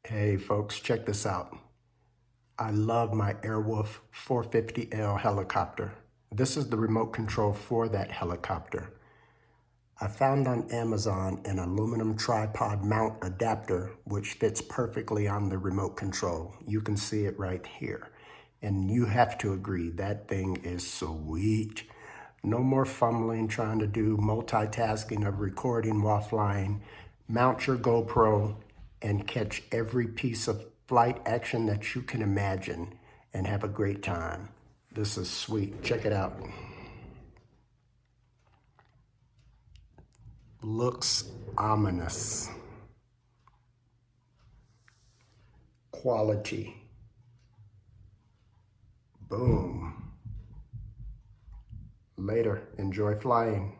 Hey folks, check this out. I love my Airwolf 450L helicopter. This is the remote control for that helicopter. I found on Amazon an aluminum tripod mount adapter which fits perfectly on the remote control. You can see it right here. And you have to agree, that thing is sweet. No more fumbling trying to do multitasking of recording while flying. Mount your GoPro and catch every piece of flight action that you can imagine and have a great time. This is sweet. Check it out. Looks ominous. Quality. Boom. Later. Enjoy flying.